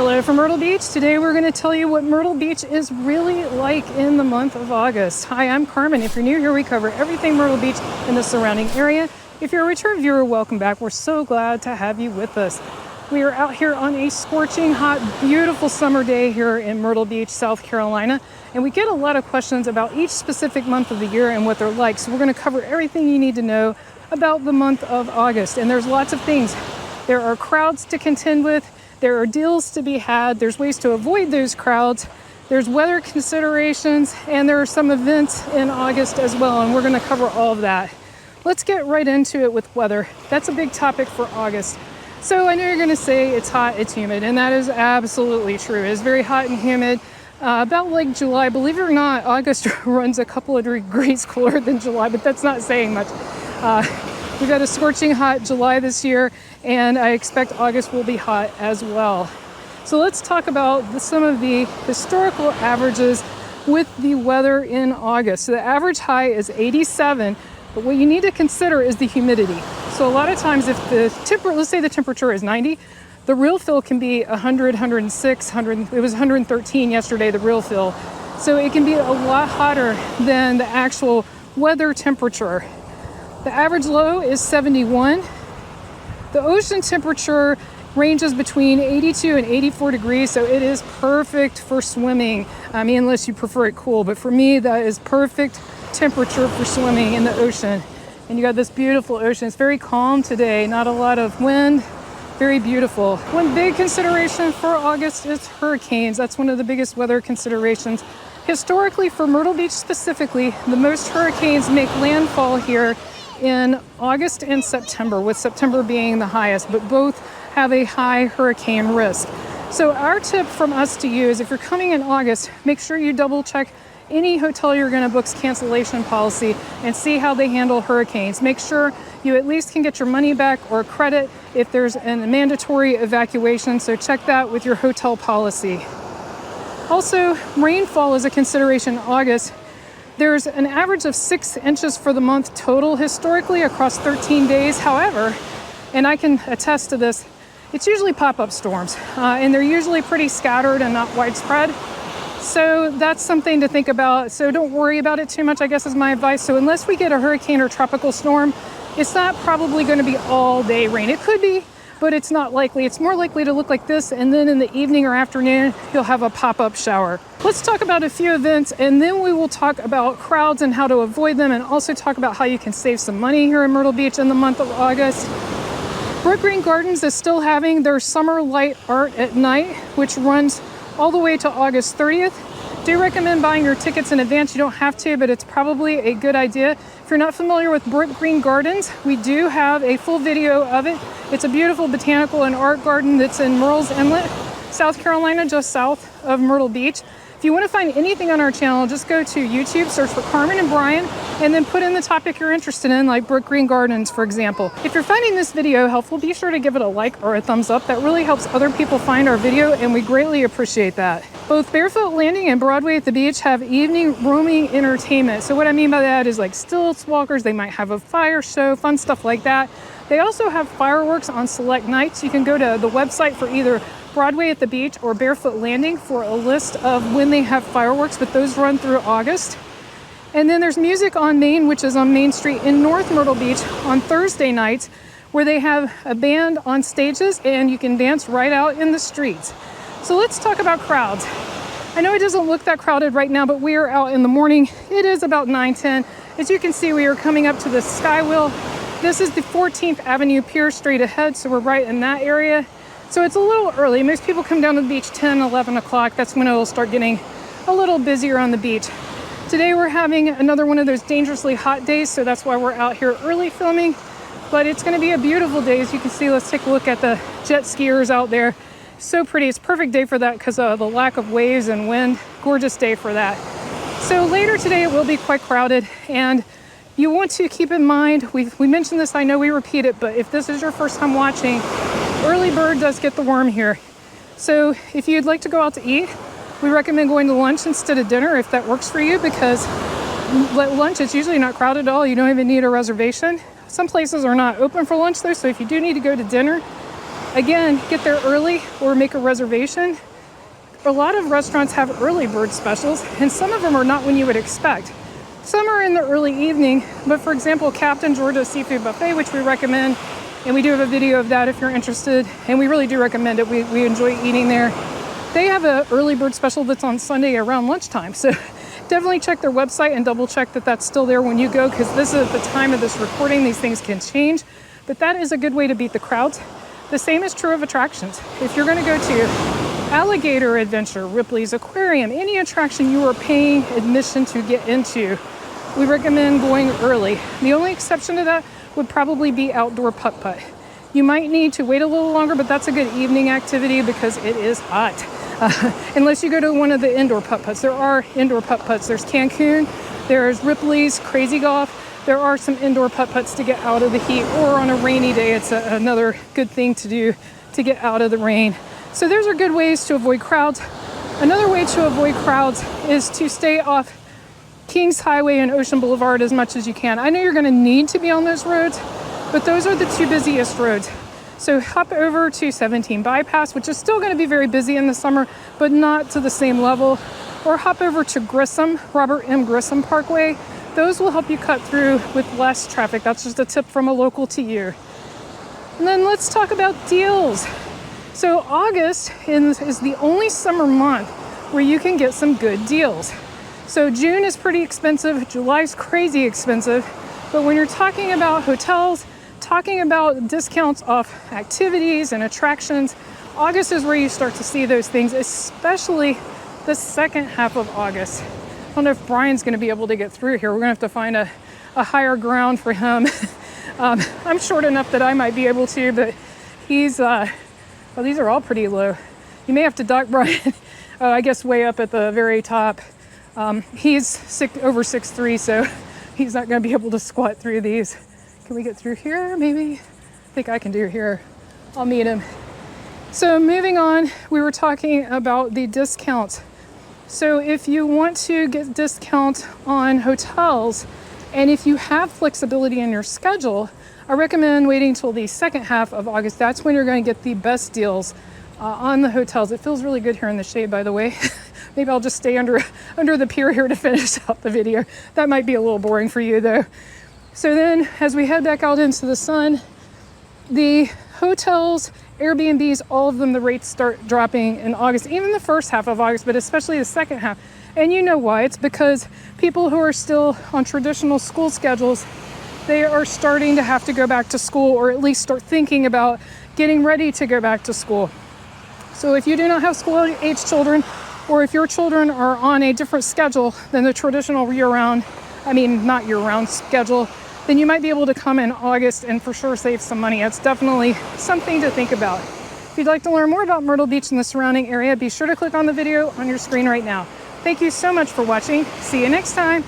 Hello from Myrtle Beach. Today we're going to tell you what Myrtle Beach is really like in the month of August. Hi, I'm Carmen. If you're new here, we cover everything Myrtle Beach and the surrounding area. If you're a return viewer, welcome back. We're so glad to have you with us. We are out here on a scorching hot, beautiful summer day here in Myrtle Beach, South Carolina. And we get a lot of questions about each specific month of the year and what they're like. So we're going to cover everything you need to know about the month of August. And there's lots of things. There are crowds to contend with. There are deals to be had. There's ways to avoid those crowds. There's weather considerations, and there are some events in August as well, and we're going to cover all of that. Let's get right into it with weather. That's a big topic for August. So I know you're going to say it's hot, it's humid, and that is absolutely true. It's very hot and humid. About like July, believe it or not, August runs a couple of degrees cooler than July, but that's not saying much. We've got a scorching hot July this year, and I expect August will be hot as well. So let's talk about some of the historical averages with the weather in August. So the average high is 87, but what you need to consider is the humidity. So a lot of times if let's say the temperature is 90, the real feel can be 100, 106, it was 113 yesterday, the real feel. So it can be a lot hotter than the actual weather temperature. The average low is 71. The ocean temperature ranges between 82 and 84 degrees, so it is perfect for swimming. I mean, unless you prefer it cool, but for me, that is perfect temperature for swimming in the ocean. And you got this beautiful ocean. It's very calm today, not a lot of wind, very beautiful. One big consideration for August is hurricanes. That's one of the biggest weather considerations. Historically, for Myrtle Beach specifically, the most hurricanes make landfall here in August and September, with September being the highest, but both have a high hurricane risk. So our tip from us to you is if you're coming in August, make sure you double check any hotel you're going to book's cancellation policy and see how they handle hurricanes. Make sure you at least can get your money back or credit if there's a mandatory evacuation, so check that with your hotel policy. Also, rainfall is a consideration in August. There's an average of 6 inches for the month total historically across 13 days. However, and I can attest to this, it's usually pop-up storms, and they're usually pretty scattered and not widespread. So that's something to think about. So don't worry about it too much, I guess is my advice. So unless we get a hurricane or tropical storm, it's not probably going to be all day rain. It could be, but it's not likely. It's more likely to look like this, and then in the evening or afternoon, you'll have a pop-up shower. Let's talk about a few events, and then we will talk about crowds and how to avoid them, and also talk about how you can save some money here in Myrtle Beach in the month of August. Brook Green Gardens is still having their summer light art at night, which runs all the way to August 30th. Do recommend buying your tickets in advance. You don't have to, but it's probably a good idea. If you're not familiar with Brook Green Gardens, we do have a full video of it. It's a beautiful botanical and art garden that's in Murrells Inlet, South Carolina, just south of Myrtle Beach. If you want to find anything on our channel, just go to YouTube, search for Carmen and Brian, and then put in the topic you're interested in, like Brook Green Gardens, for example. If you're finding this video helpful, be sure to give it a like or a thumbs up. That really helps other people find our video, and we greatly appreciate that. Both Barefoot Landing and Broadway at the Beach have evening roaming entertainment. So what I mean by that is like stilts walkers, they might have a fire show, fun stuff like that. They also have fireworks on select nights. You can go to the website for either Broadway at the Beach or Barefoot Landing for a list of when they have fireworks, but those run through August. And then there's Music on Main, which is on Main Street in North Myrtle Beach on Thursday nights, where they have a band on stages and you can dance right out in the streets. So let's talk about crowds. I know it doesn't look that crowded right now, but we are out in the morning. It is about 9:10. As you can see, we are coming up to the Skywheel. This is the 14th Avenue Pier straight ahead, so we're right in that area. So it's a little early. Most people come down to the beach 10, 11 o'clock. That's when it'll start getting a little busier on the beach. Today we're having another one of those dangerously hot days, so that's why we're out here early filming. But it's going to be a beautiful day. As you can see, let's take a look at the jet skiers out there. So pretty. It's a perfect day for that because of the lack of waves and wind. Gorgeous day for that. So later today it will be quite crowded, and you want to keep in mind, we mentioned this, I know we repeat it, but if this is your first time watching, early bird does get the worm here. So if you'd like to go out to eat, we recommend going to lunch instead of dinner if that works for you, because at lunch it's usually not crowded at all. You don't even need a reservation. Some places are not open for lunch though, so if you do need to go to dinner, Again, get there early or make a reservation. A lot of restaurants have early bird specials, and some of them are not when you would expect. Some are in the early evening, but for example, Captain George's Seafood Buffet, which we recommend, and we do have a video of that if you're interested, and we really do recommend it. We enjoy eating there. They have an early bird special that's on Sunday around lunchtime, so definitely check their website and double check that that's still there when you go, because this is the time of this recording. These things can change, but that is a good way to beat the crowds. The same is true of attractions. If you're going to go to Alligator Adventure, Ripley's Aquarium, any attraction you are paying admission to get into, we recommend going early. The only exception to that would probably be outdoor putt-putt. You might need to wait a little longer, but that's a good evening activity because it is hot. Unless you go to one of the indoor putt-putts. There are indoor putt-putts. There's Cancun, there's Ripley's, Crazy Golf. There are some indoor putt-putts to get out of the heat, or on a rainy day, it's another good thing to do to get out of the rain. So those are good ways to avoid crowds. Another way to avoid crowds is to stay off Kings Highway and Ocean Boulevard as much as you can. I know you're going to need to be on those roads, but those are the two busiest roads. So hop over to 17 Bypass, which is still going to be very busy in the summer, but not to the same level. Or hop over to Grissom, Robert M. Grissom Parkway. Those will help you cut through with less traffic. That's just a tip from a local to you. And then let's talk about deals. So August is the only summer month where you can get some good deals. So June is pretty expensive, July's crazy expensive, but when you're talking about hotels, talking about discounts off activities and attractions, August is where you start to see those things, especially the second half of August. I don't know if Brian's going to be able to get through here. We're going to have to find a higher ground for him. I'm short enough that I might be able to, but he's, well, these are all pretty low. You may have to duck Brian, I guess way up at the very top. He's over 6'3", so he's not going to be able to squat through these. Can we get through here? Maybe? I think I can do here. I'll meet him. So moving on, we were talking about the discounts. So if you want to get discounts on hotels, and if you have flexibility in your schedule, I recommend waiting till the second half of August. That's when you're going to get the best deals on the hotels. It feels really good here in the shade, by the way. Maybe I'll just stay under the pier here to finish out the video. That might be a little boring for you though. So then as we head back out into the sun, the hotels, Airbnbs, all of them, the rates start dropping in August, even the first half of August, but especially the second half. And you know why? It's because people who are still on traditional school schedules, they are starting to have to go back to school, or at least start thinking about getting ready to go back to school. So if you do not have school-age children, or if your children are on a different schedule than the traditional year-round, not year-round schedule, then you might be able to come in August and for sure save some money. It's definitely something to think about. If you'd like to learn more about Myrtle Beach and the surrounding area, be sure to click on the video on your screen right now. Thank you so much for watching. See you next time.